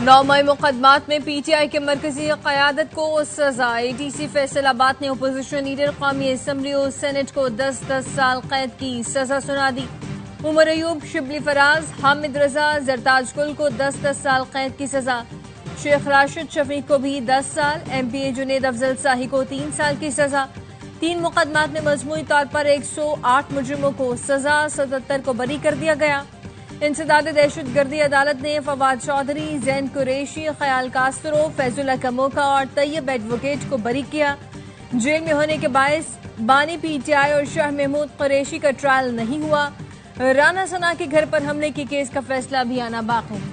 9 मई मुकदमात में पीटीआई के मरकजी क़यादत को सजा। एटीसी फैसलाबाद ने अपोजिशन लीडर कौमी असम्बली और सेनेट को 10-10 साल कैद की सजा सुना दी। उमर अयूब, शिबली फराज, हामिद रजा, जरताज गुल को 10-10 साल कैद की सजा। शेख राशिद शफीक को भी 10 साल, MPA जुनेद अफजल शाही को 3 साल की सजा। 3 मुकदमात में मजमूई तौर पर 108 मुजरिमों को सजा, 77 को बरी कर दिया गया। इंसदाद दहशतगर्दी अदालत ने फवाद चौधरी, जैन कुरैशी, ख्याल कास्त्रो, फैजुल्ला कमोका और तैयब एडवोकेट को बरी किया। जेल में होने के बायस बानी PTI और शाह महमूद कुरैशी का ट्रायल नहीं हुआ। राना सना के घर पर हमले के केस का फैसला भी आना बाकी है।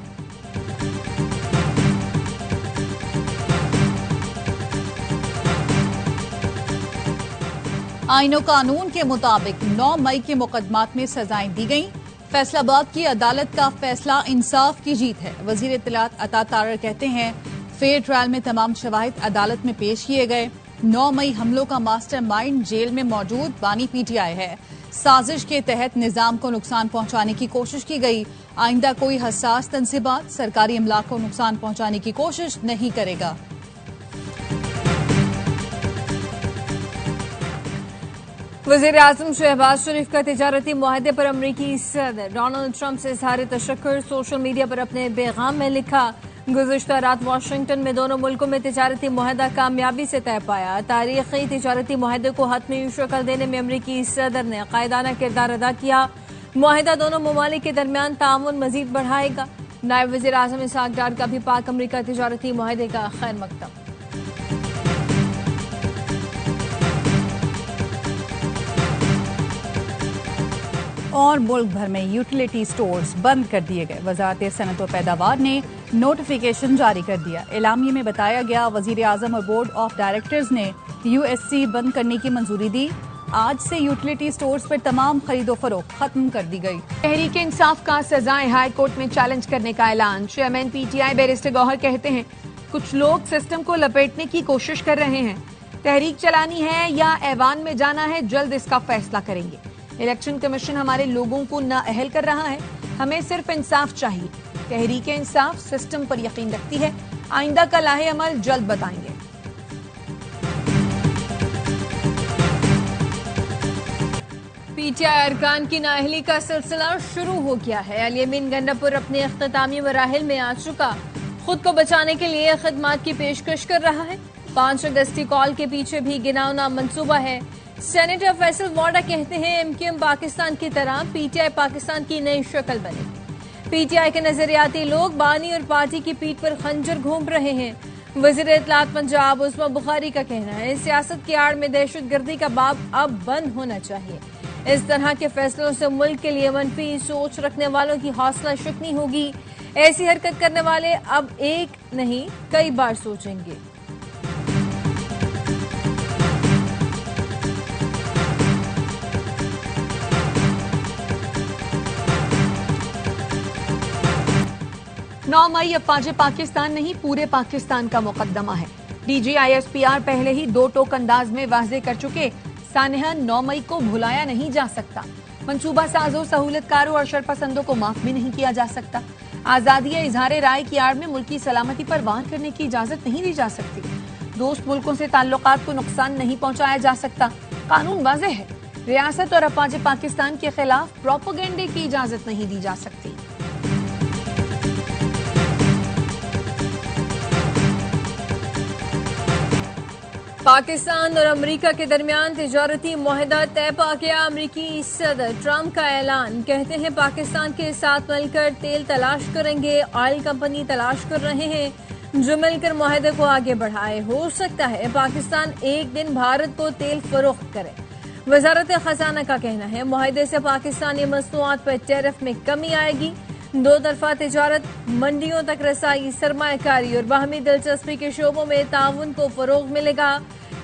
आईनो कानून के मुताबिक 9 मई के मुकदमात में सजाएं दी गईं। फैसलाबाद की अदालत का फैसला इंसाफ की जीत है। वजीर इत्तलात अता तारर कहते हैं, फेयर ट्रायल में तमाम शवाहिद अदालत में पेश किए गए। 9 मई हमलों का मास्टरमाइंड जेल में मौजूद बानी PTI है। साजिश के तहत निजाम को नुकसान पहुंचाने की कोशिश की गई। आइंदा कोई हसास तंसीबात सरकारी अमलाक को नुकसान पहुंचाने की कोशिश नहीं करेगा। वज़ीर आज़म शहबाज शरीफ का तिजारती मुआहदे पर अमरीकी सदर डोनाल्ड ट्रंप से इज़हार तशक्कुर। सोशल मीडिया पर अपने पैगाम में लिखा, गुज़िश्ता रात वाशिंगटन में दोनों मुल्कों में तिजारती मुआहदा कामयाबी से तय पाया। तारीखी तिजारती मुआहदे को हतमी शक्ल देने में अमरीकी सदर ने कायदाना किरदार अदा किया। मुआहदा दोनों ममालिक के दरमियान ताउन मजीद बढ़ाएगा। नायब वज़ीर आज़म इसहाक डार का भी पाक अमरीका तिजारती मुआहदे का खैर मकदम। और मुल्क भर में यूटिलिटी स्टोर्स बंद कर दिए गए। वजारत सनअत व पैदावार ने नोटिफिकेशन जारी कर दिया। एलामिये में बताया गया, वजीर आजम और बोर्ड ऑफ डायरेक्टर्स ने USC बंद करने की मंजूरी दी। आज से यूटिलिटी स्टोर्स पर तमाम खरीदो फरोख्त खत्म कर दी गई। तहरीक इंसाफ का सजाएं हाई कोर्ट में चैलेंज करने का ऐलान। चेयरमैन PTI बैरिस्टर गौहर कहते हैं, कुछ लोग सिस्टम को लपेटने की कोशिश कर रहे हैं। तहरीक चलानी है या ऐवान में जाना है, जल्द इसका फैसला करेंगे। इलेक्शन कमीशन हमारे लोगों को नाअहल कर रहा है, हमें सिर्फ इंसाफ चाहिए। तहरीक इंसाफ सिस्टम पर यकीन रखती है, आइंदा का लाहे अमल जल्द बताएंगे। PTI अरकान की नाअहली का सिलसिला शुरू हो गया है। अल-यमीन गंडापुर अपने इख्तितामी मराहिल में आ चुका, खुद को बचाने के लिए खिदमात की पेशकश कर रहा है। 5 अगस्ती कॉल के पीछे भी गिनावना मंसूबा है। सेनेटर फैसल वाडा कहते हैं, MQM पाकिस्तान की तरह PTI पाकिस्तान की नई शक्ल बनेगी। PTI के नजरियाती लोग बानी और पार्टी की पीठ पर खंजर घूम रहे हैं। वज़ीर इत्तलात पंजाब उस्मा बुखारी का कहना है, सियासत की आड़ में दहशतगर्दी का बाब अब बंद होना चाहिए। इस तरह के फैसलों से मुल्क के लिए मनफी सोच रखने वालों की हौसला शिकनी होगी। ऐसी हरकत करने वाले अब एक नहीं कई बार सोचेंगे। नौ मई अफवाज पाकिस्तान नहीं, पूरे पाकिस्तान का मुकदमा है। DG ISPR पहले ही 2 टोक अंदाज में वाज़े कर चुके, सानहा 9 मई को भुलाया नहीं जा सकता। मंसूबा साजों, सहूलतकारों और शरपसंदों को माफ भी नहीं किया जा सकता। आज़ादी या इजहार राय की आड़ में मुल्की सलामती पर वार करने की इजाजत नहीं दी जा सकती। दोस्त मुल्कों से ताल्लुकात को नुकसान नहीं पहुंचाया जा सकता। कानून वाज़े है, रियासत और अफवाज पाकिस्तान के खिलाफ प्रोपेगेंडे की इजाजत नहीं दी जा सकती। पाकिस्तान और अमेरिका के दरमियान तिजारती मुआहदा तय पा गया। अमेरिकी सदर ट्रंप का ऐलान, कहते हैं पाकिस्तान के साथ मिलकर तेल तलाश करेंगे। ऑयल कंपनी तलाश कर रहे हैं जो मिलकर मुआहदे को आगे बढ़ाए। हो सकता है पाकिस्तान एक दिन भारत को तेल फरोख्त करे। वजारत खजाना का कहना है, मुआहदे से पाकिस्तानी मसनूआत पर टैरिफ में कमी आएगी। 2 तरफा तिजारत, मंडियों तक रसाई, सरमायाकारी और बाहमी दिलचस्पी के शोबों में ताउन को फरोग मिलेगा।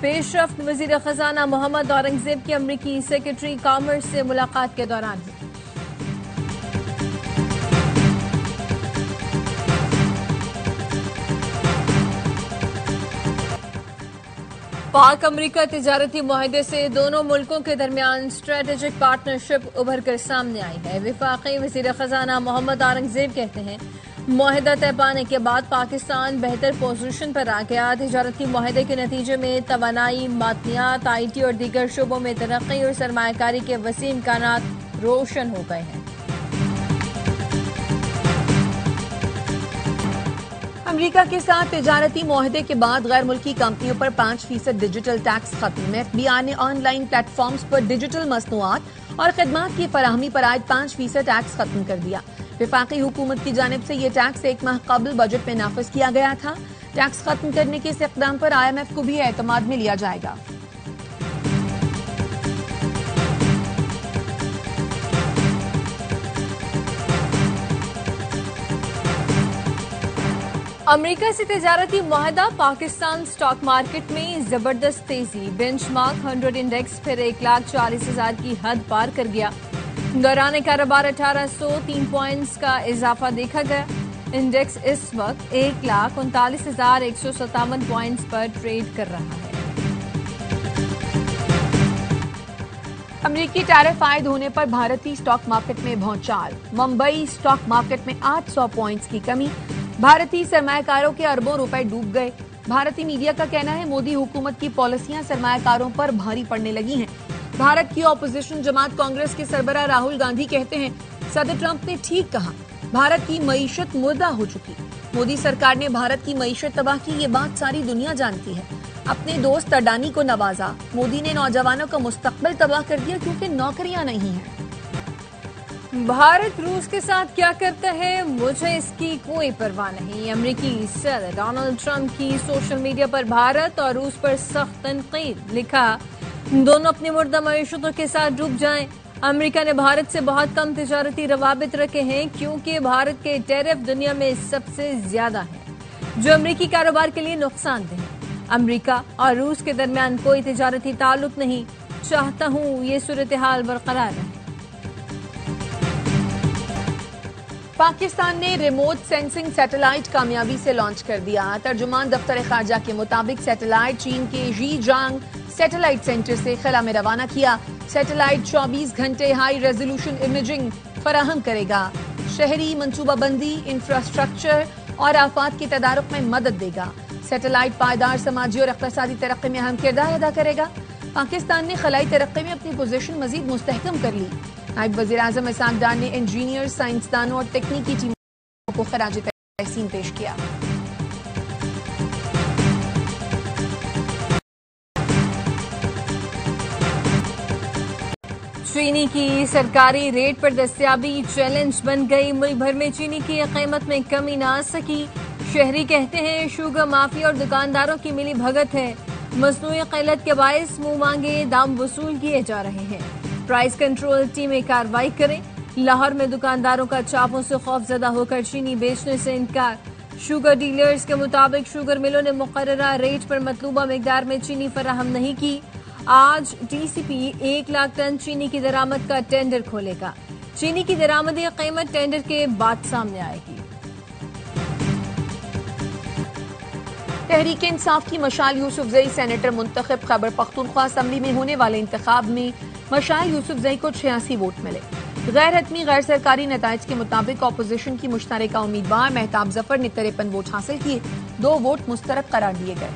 पेशरफ्त वजीर खजाना मोहम्मद औरंगजेब की अमरीकी सेक्रेटरी कॉमर्स से मुलाकात के दौरान पाक अमरीका तिजारती मुआहदे से दोनों मुल्कों के दरमियान स्ट्रेटेजिक पार्टनरशिप उभर कर सामने आई है। वफाकी वज़ीर खजाना मोहम्मद औरंगजेब कहते हैं, मुआहदा तय पाने के बाद पाकिस्तान बेहतर पोजीशन पर आ गया। तिजारती मुआहदे के नतीजे में तवानाई, मादनियात, IT और दीगर शोबों में तरक्की और सरमायाकारी के वसी इम्कानात रोशन हो गए हैं। अमेरिका के साथ तिजारती मुआहदे के बाद गैर मुल्की कंपनियों पर 5% डिजिटल टैक्स खत्म। FBI ने ऑनलाइन प्लेटफॉर्म्स पर डिजिटल मसनूआत और खदमात की फराहमी पर आयद 5% टैक्स खत्म कर दिया। वफाकी हुकूमत की जानिब से यह टैक्स एक माह कबल बजट में नाफिज किया गया था। टैक्स खत्म करने के इस इक़दाम पर IMF को भी एतमाद में लिया जाएगा। अमेरिका से तिजारती मुआहदा, पाकिस्तान स्टॉक मार्केट में जबरदस्त तेजी। बेंचमार्क 100 इंडेक्स फिर 1,40,000 की हद पार कर गया। दौरान कारोबार 1803 पॉइंट्स का इजाफा देखा गया। इंडेक्स इस वक्त 1,39,157 पॉइंट्स पर ट्रेड कर रहा है। अमेरिकी टैरिफ आयद होने पर भारतीय स्टॉक मार्केट में भौचाल। मुंबई स्टॉक मार्केट में 800 पॉइंट्स की कमी। भारतीय सरमायाकारों के अरबों रुपए डूब गए। भारतीय मीडिया का कहना है मोदी हुकूमत की पॉलिसियां सरमायाकारों पर भारी पड़ने लगी हैं। भारत की ऑपोजिशन जमात कांग्रेस के सरबराह राहुल गांधी कहते हैं सदर ट्रंप ने ठीक कहा, भारत की मईशत मुर्दा हो चुकी। मोदी सरकार ने भारत की मईशत तबाह की, ये बात सारी दुनिया जानती है। अपने दोस्त अडानी को नवाजा। मोदी ने नौजवानों का मुस्तकबिल तबाह कर दिया क्योंकि नौकरियां नहीं हैं। भारत रूस के साथ क्या करता है, मुझे इसकी कोई परवाह नहीं। अमेरिकी सदर डोनाल्ड ट्रंप की सोशल मीडिया पर भारत और रूस पर सख्त तनकीद। लिखा, दोनों अपनी मुर्दा मईशतों के साथ डूब जाएं। अमेरिका ने भारत से बहुत कम तिजारती रवाबित रखे हैं क्योंकि भारत के टैरिफ दुनिया में सबसे ज्यादा हैं, जो अमेरिकी कारोबार के लिए नुकसानदेह है। अमेरिका और रूस के दरमियान कोई तिजारती ताल्लुक नहीं। चाहता हूं ये सूरत हाल बरकरार रहे। पाकिस्तान ने रिमोट सेंसिंग सैटेलाइट कामयाबी से लॉन्च कर दिया। तर्जुमान दफ्तर खारजा के मुताबिक सैटेलाइट चीन के ज़ीजांग सैटेलाइट सेंटर से खला में रवाना किया। सैटेलाइट 24 घंटे हाई रेजोल्यूशन इमेजिंग फराहम करेगा। शहरी मनसूबाबंदी, इंफ्रास्ट्रक्चर और आफात के तदारुक में मदद देगा। सैटेलाइट पायदार समाजी और इक़्तिसादी तरक्की में अहम किरदार अदा करेगा। पाकिस्तान ने खलाई तरक्की में अपनी पोजीशन मजीद मुस्तहकम कर ली। नायब वज़ीर आज़म इसाक डार ने इंजीनियर, साइंसदानों और तकनीकी टीमों को खराज तहसीन पेश किया। चीनी की सरकारी रेट पर दस्तयाबी चैलेंज बन गई। मुल्क भर में चीनी की कीमत में कमी ना आ सकी। शहरी कहते हैं शुगर माफिया और दुकानदारों की मिली भगत है। मसनूई क़िल्लत के बायस मुंह मांगे दाम वसूल किए जा रहे हैं। प्राइस कंट्रोल टीमें कार्रवाई करें। लाहौर में दुकानदारों का चापों से खौफजदा होकर चीनी बेचने से इनकार। शुगर डीलर्स के मुताबिक शुगर मिलों ने मुकर्ररा रेट पर मतलूबा मिकदार में चीनी फराहम नहीं की। आज TCP 1 लाख टन चीनी की दरामद का टेंडर खोलेगा। चीनी की दरामदी कीमत टेंडर के बाद सामने आएगी। तहरीक इंसाफ की मशाल यूसुफजई सेनेटर मुंतखब। खैबर पख्तूनख्वा असम्बली में होने वाले इंतखाब में मशाल यूसुफजई को 86 वोट मिले। गैर हतमी गैर सरकारी नताइज के मुताबिक ऑपोजिशन की मुश्तरका उम्मीदवार महताब जफर ने 53 वोट हासिल किए। 2 वोट मुस्तरद करार दिए गए।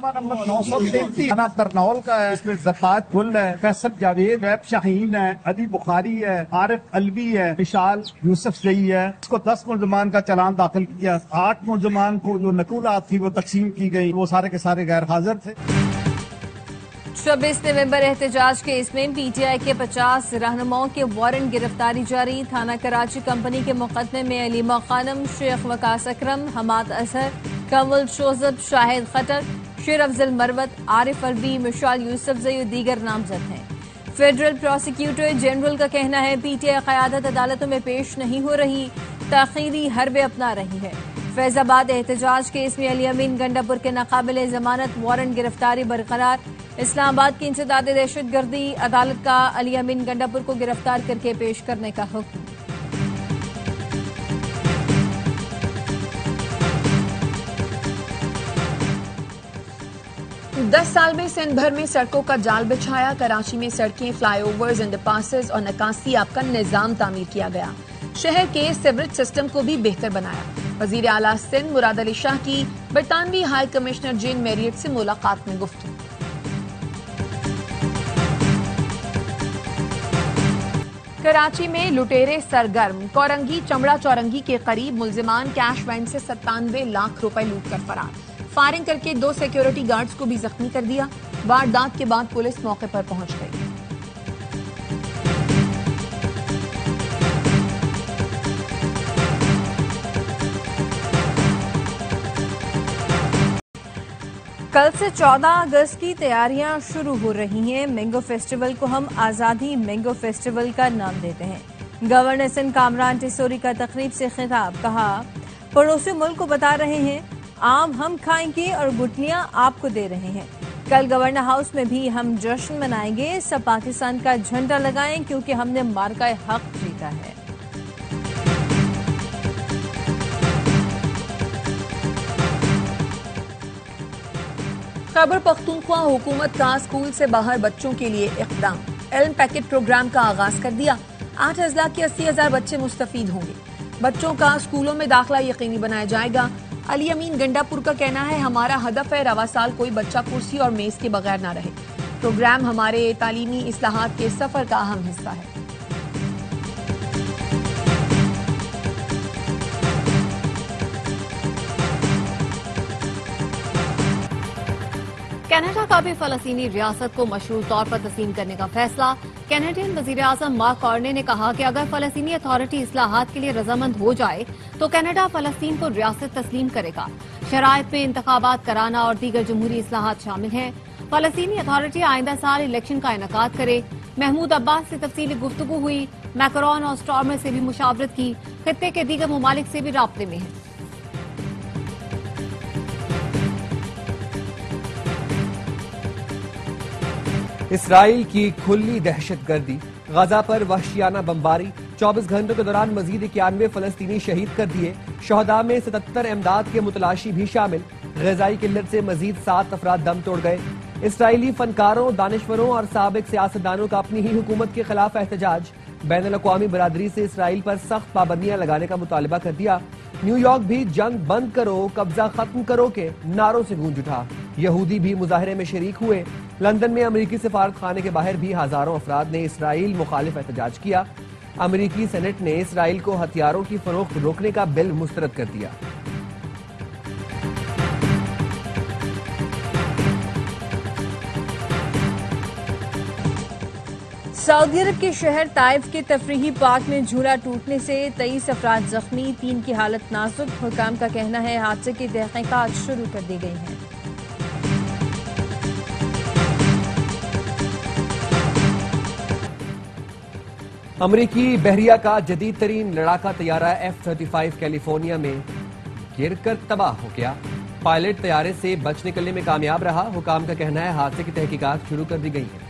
नंबर 933 तरनौल का है। इसमें ज़कात गुल है, फैसल जावेद, वैब शाहीन है, अली बुखारी है, आरिफ अलवी है, विशाल यूसुफ जई है। इसको 10 मुलजमान का चालान दाखिल किया। 8 मुलजमान को जो नकूलात थी वो तकसीम की गई, वो सारे के सारे गैर हाजिर थे। 26 नवंबर एहतजाज केस में PTI के 50 रहनुमाओं के वारंट गिरफ्तारी जारी। थाना कराची कंपनी के मुकदमे में अलीमा खानम, शेख वकास अकरम, हमाद अजहर, कमल शोजब, शाहिद खटर, शेर अफजल मरवत, आरिफ अलवी, मिशाल यूसुफजई और दीगर नामजद हैं। फेडरल प्रोसिक्यूटर जनरल का कहना है PTI क़यादत अदालतों में पेश नहीं हो रही, ताख़ीरी हरबे अपना रही है। फैजाबाद एहतजाज केस में अली अमीन गंडापुर के नाकाबिले जमानत वारंट गिरफ्तारी बरकरार। इस्लामाबाद की इंसदाद दहशतगर्दी अदालत का अली अमीन गंडापुर को गिरफ्तार करके पेश करने का हुक्म। 10 साल में सिंध भर में सड़कों का जाल बिछाया। कराची में सड़कें, फ्लाईओवर्स, अंडरपासेस और नकासियाब का निजाम तामीर किया गया। शहर के सीवरेज सिस्टम को भी बेहतर बनाया। वजीर आला सिंध मुराद अली शाह की बरतानवी हाई कमिश्नर जेन मैरियट से मुलाकात में गुफ्तगू। कराची में लुटेरे सरगर्म। कोरंगी चमड़ा चौरंगी के करीब मुल्जिमान कैश वैन से 97 लाख रुपए लूट कर फरार। फायरिंग करके 2 सिक्योरिटी गार्ड्स को भी जख्मी कर दिया। वारदात के बाद पुलिस मौके पर पहुंच गई। कल से 14 अगस्त की तैयारियां शुरू हो रही हैं। मैंगो फेस्टिवल को हम आज़ादी मैंगो फेस्टिवल का नाम देते हैं। गवर्नर सिंध कामरान टिसोरी का तकरीब से खिताब। कहा, पड़ोसी मुल्क को बता रहे हैं आम हम खाएंगे और गुटलियां आपको दे रहे हैं। कल गवर्नर हाउस में भी हम जश्न मनाएंगे। सब पाकिस्तान का झंडा लगाएं क्योंकि हमने मार्का हक जीता है। खैबर पख्तूनख्वा हुकूमत का स्कूल से बाहर बच्चों के लिए इक़दाम। इल्म पैकेट प्रोग्राम का आगाज कर दिया। 8 अजला के 80,000 बच्चे मुस्तफीद होंगे। बच्चों का स्कूलों में दाखिला यकीनी बनाया जाएगा। अली अमीन गंडापुर का कहना है, हमारा हदफ है रवा साल कोई बच्चा कुर्सी और मेज के बगैर ना रहे। प्रोग्राम हमारे तालीमी इस्लाहात के सफर का अहम हिस्सा है। कनाडा का भी फलस्तीनी रियासत को मशरूत तौर पर तस्लीम करने का फैसला। कैनेडियन वजीर आजम मार्क कार्ने ने कहा कि अगर फलस्तीनी अथॉरिटी इस्लाहात के लिए रजामंद हो जाए तो कनाडा फलस्तीन को रियासत तस्लीम करेगा। शराइत में इंतखाबात कराना और दीगर जमहूरी इस्लाहात शामिल हैं। फलस्तीनी अथॉरिटी आइंदा साल इलेक्शन का इनेकाद करे। महमूद अब्बास से तफसीली गुफ्तगू हुई। मैकरॉन और स्टॉर्मर से भी मुशावरत की। खित्ते के दीगर ममालिक से भी राब्ते में है। इसराइल की खुली दहशतगर्दी, गजा पर वहशियाना बमबारी। 24 घंटों के दौरान मजीद 91 फलस्तीनी शहीद कर दिए। शहदा में 77 इमदाद के मुतलाशी भी शामिल। ग़िज़ाई किल्लत से मजीद 7 अफराद दम तोड़ गए। इसराइली फनकारों, दानिशवरों और साबिक सियासतदानों का अपनी ही हुकूमत के खिलाफ एहतजाज। बैनुल-अक़वामी बरादरी से इसराइल पर सख्त पाबंदियां लगाने का मुतालबा कर दिया। न्यूयॉर्क भी जंग बंद करो, कब्जा खत्म करो के नारों से गूंज उठा। यहूदी भी मुजाहरे में शरीक हुए। लंदन में अमरीकी सफारत खाने के बाहर भी हजारों अफराद ने इसराइल मुखालिफ एहतजाज किया। अमरीकी सेनेट ने इसराइल को हथियारों की फरोख्त रोकने का बिल मुस्तरद कर दिया। सऊदी अरब के शहर ताइफ के तफरीही पार्क में झूला टूटने से 23 अफराद जख्मी, 3 की हालत नाजुक। हुकाम का कहना है हादसे की तहकीकात शुरू कर दी गई हैं। अमरीकी बहरिया का जदीद तरीन लड़ाका तैयारा F-35 कैलिफोर्निया में गिरकर तबाह हो गया। पायलट तैयारे से बच निकलने में कामयाब रहा। हुकाम का कहना है हादसे की तहकीकात शुरू कर दी गई है।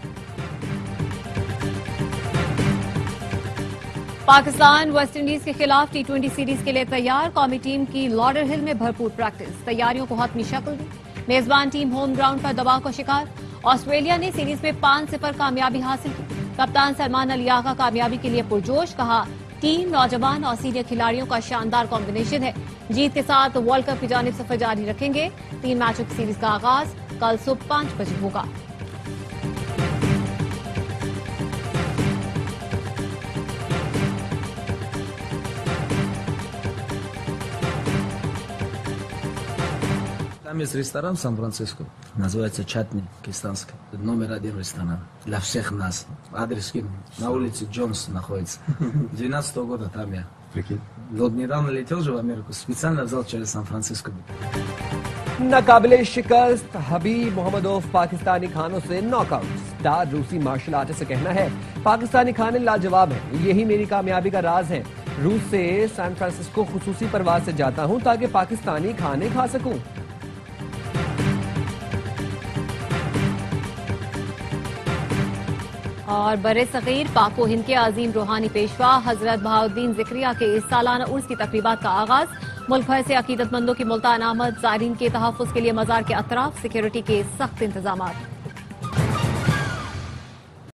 पाकिस्तान वेस्ट इंडीज के खिलाफ T20 सीरीज के लिए तैयार। कौमी टीम की लॉडर हिल में भरपूर प्रैक्टिस। तैयारियों को हतमी शक्ल दी। मेजबान टीम होम ग्राउंड पर दबाव का शिकार। ऑस्ट्रेलिया ने सीरीज में 5-0 कामयाबी हासिल की। कप्तान सलमान अली आगा कामयाबी के लिए पुरजोश। कहा, टीम नौजवान और सीनियर खिलाड़ियों का शानदार कॉम्बिनेशन है। जीत के साथ वर्ल्ड कप की जानिब सफर जारी रखेंगे। 3 मैचों की सीरीज का आगाज कल सुबह 5 बजे होगा। Там есть ресторан в Сан-Франциско, называется Чатни, кистанский. Номер 1 ресторан для всех нас. Адрес на улице Джонс находится. 12 года там я. Прикинь. Вот недавно летел же в Америку, специально взял через Сан-Франциско. नाकाबिले शिकस्त हबीब मोहम्मदोव पाकिस्तानी खानों से नॉकआउट। स्टार रूसी मार्शल आर्टिस्ट का कहना है पाकिस्तानी खाने लाजवाब है, यही मेरी कामयाबी का राज है। रूस से सैन फ्रांसिस्को खुसूसी परवाज से जाता हूं ताकि पाकिस्तानी खाने खा सकूं। और बरे सगीर पाक व हिंद के अजीम रूहानी पेशवा हजरत बहाउद्दीन जिक्रिया के सालाना उर्स की तकरीबात का आगाज। मुल्क भर से अकीदतमंदों की मुल्तान आमद, ज़ायरीन के तहफ़्फ़ुज़ के लिए मज़ार के अतराफ सिक्योरिटी के सख्त इंतजाम।